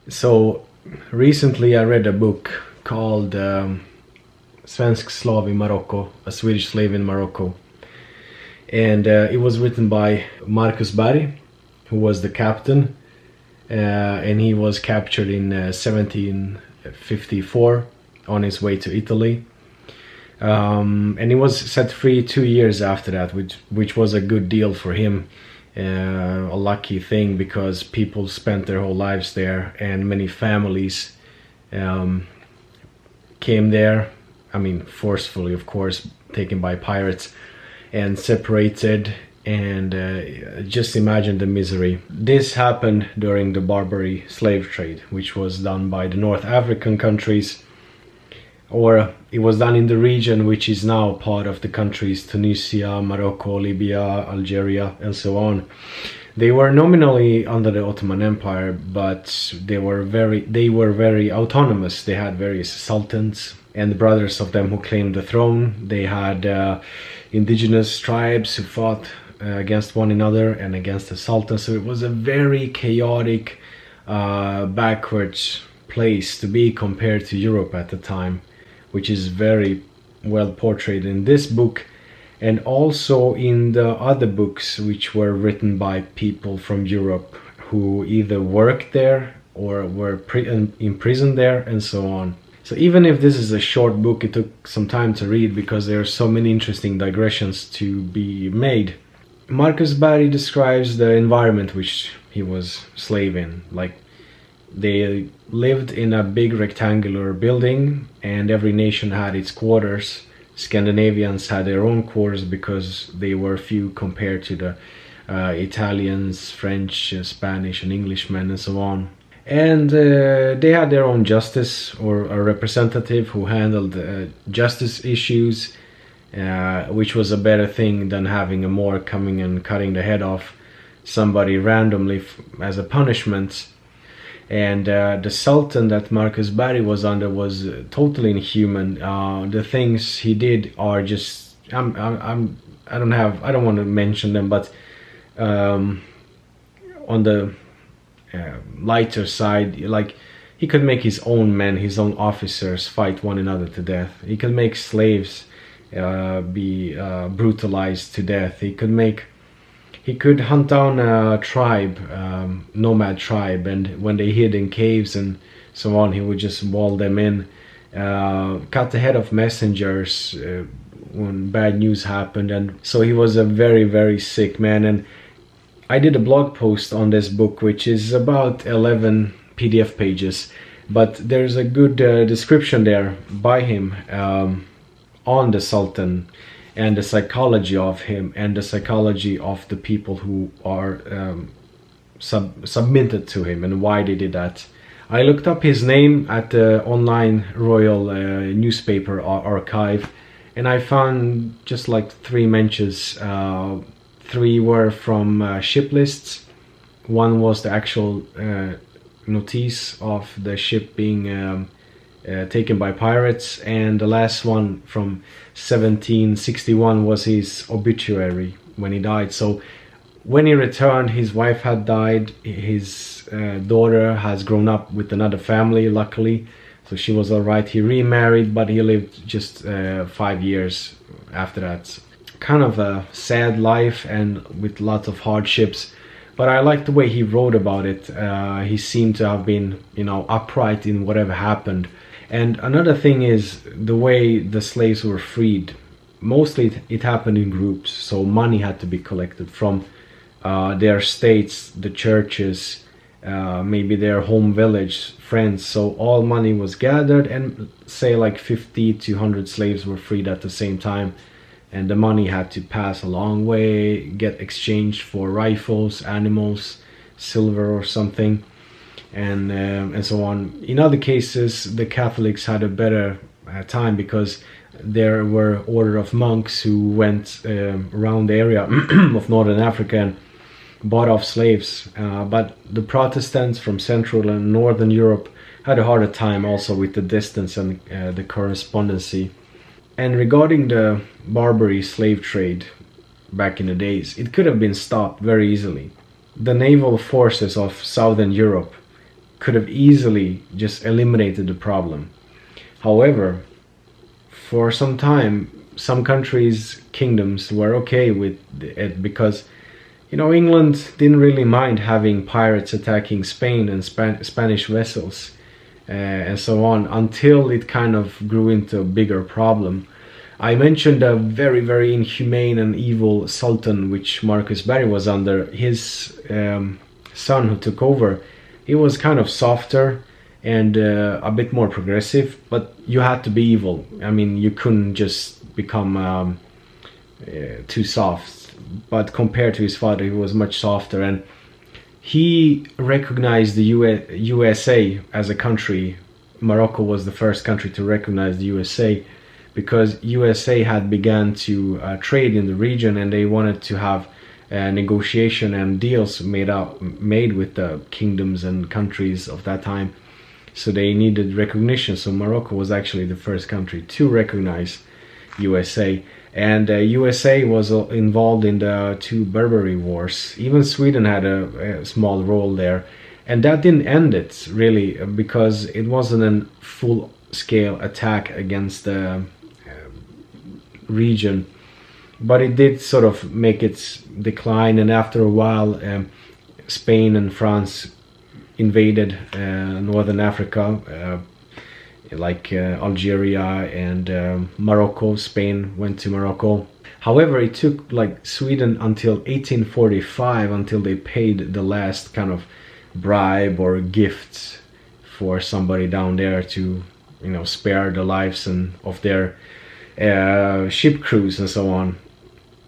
So recently I read a book called Svensk Slav in Morocco, A Swedish Slave in Morocco. And it was written by Marcus Berg, who was the captain, and he was captured in 1754 on his way to Italy. And he was set free 2 years after that, which was a good deal for him. A lucky thing, because people spent their whole lives there, and many families came there. I mean, forcefully, of course, taken by pirates and separated. And just imagine the misery. This happened during the Barbary slave trade, which was done by the North African countries, or it was done in the region which is now part of the countries Tunisia, Morocco, Libya, Algeria, and so on. They were nominally under the Ottoman Empire, but they were very autonomous. They had various sultans and the brothers of them who claimed the throne. They had indigenous tribes who fought against one another and against the sultan. So it was a very chaotic, backwards place to be compared to Europe at the time, which is very well portrayed in this book, and also in the other books which were written by people from Europe who either worked there or were imprisoned there, and so on. So even if this is a short book, it took some time to read because there are so many interesting digressions to be made. Marcus Berg describes the environment which he was slave in. Like, they lived in a big rectangular building, and every nation had its quarters. Scandinavians had their own quarters because they were few compared to the Italians, French, Spanish and Englishmen and so on. And they had their own justice, or a representative who handled justice issues, which was a better thing than having a Moor coming and cutting the head off somebody randomly as a punishment. And the sultan that Marcus Berg was under was totally inhuman. The things he did are just I don't want to mention them, but on the lighter side, like, he could make his own men, his own officers, fight one another to death. He could make slaves be brutalized to death. He could hunt down a tribe, nomad tribe, and when they hid in caves and so on, he would just wall them in, cut the head of messengers when bad news happened. And so he was a very, very sick man. And I did a blog post on this book, which is about 11 PDF pages, but there's a good description there by him on the Sultan and the psychology of him and the psychology of the people who are submitted to him and why they did that. I looked up his name at the online royal newspaper archive, and I found just like 3 mentions. 3 were from ship lists. 1 was the actual notice of the ship being taken by pirates, and the last one from 1761 was his obituary when he died. So when he returned, his wife had died, his daughter has grown up with another family, luckily, so she was alright. He remarried, but he lived just 5 years after that. Kind of a sad life and with lots of hardships, but I like the way he wrote about it. He seemed to have been, upright in whatever happened. And another thing is the way the slaves were freed. Mostly it happened in groups, so money had to be collected from their states, the churches, maybe their home village, friends. So all money was gathered, and say like 50 to 100 slaves were freed at the same time. And the money had to pass a long way, get exchanged for rifles, animals, silver or something, and so on. In other cases, the Catholics had a better time because there were order of monks who went around the area of northern Africa and bought off slaves. But the Protestants from Central and Northern Europe had a harder time also with the distance and the correspondency. And regarding the Barbary slave trade back in the days, it could have been stopped very easily. The naval forces of Southern Europe could have easily just eliminated the problem. However, for some time, some countries, kingdoms were okay with it because, you know, England didn't really mind having pirates attacking Spain and Spanish vessels and so on, until it kind of grew into a bigger problem. I mentioned a very, very inhumane and evil sultan which Marcus Berg was under. His son who took over, he was kind of softer and a bit more progressive, but you had to be evil. I mean, you couldn't just become too soft. But compared to his father, he was much softer, and he recognized the USA as a country. Morocco was the first country to recognize the USA, because USA had begun to trade in the region, and they wanted to have negotiation and deals made with the kingdoms and countries of that time. So they needed recognition. So Morocco was actually the first country to recognize USA. And USA was involved in the two Barbary wars. Even Sweden had a small role there. And that didn't end it, really, because it wasn't a full-scale attack against the region. But it did sort of make its decline, and after a while Spain and France invaded northern Africa, like Algeria and Morocco. Spain went to Morocco. However, it took like Sweden until 1845 until they paid the last kind of bribe or gift for somebody down there to, you know, spare the lives of their ship crews and so on.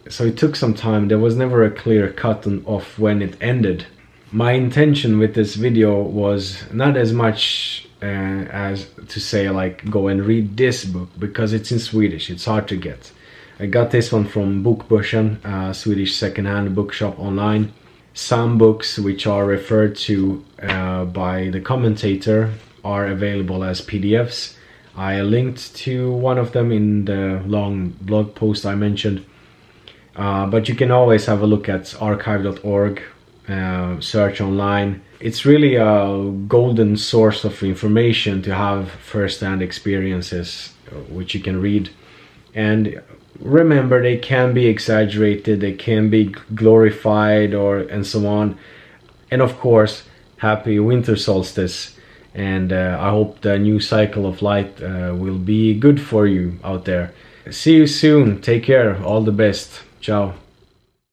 So it took some time. There was never a clear cut of when it ended. My intention with this video was not as much as to say like go and read this book, because it's in Swedish, it's hard to get. I got this one from Bokbörsen, Swedish second-hand bookshop online. Some books which are referred to by the commentator are available as PDFs. I linked to one of them in the long blog post I mentioned. But you can always have a look at archive.org, search online. It's really a golden source of information to have first-hand experiences which you can read. And remember, they can be exaggerated, they can be glorified and so on. And of course, happy winter solstice. And I hope the new cycle of light will be good for you out there. See you soon. Take care. All the best. Ciao.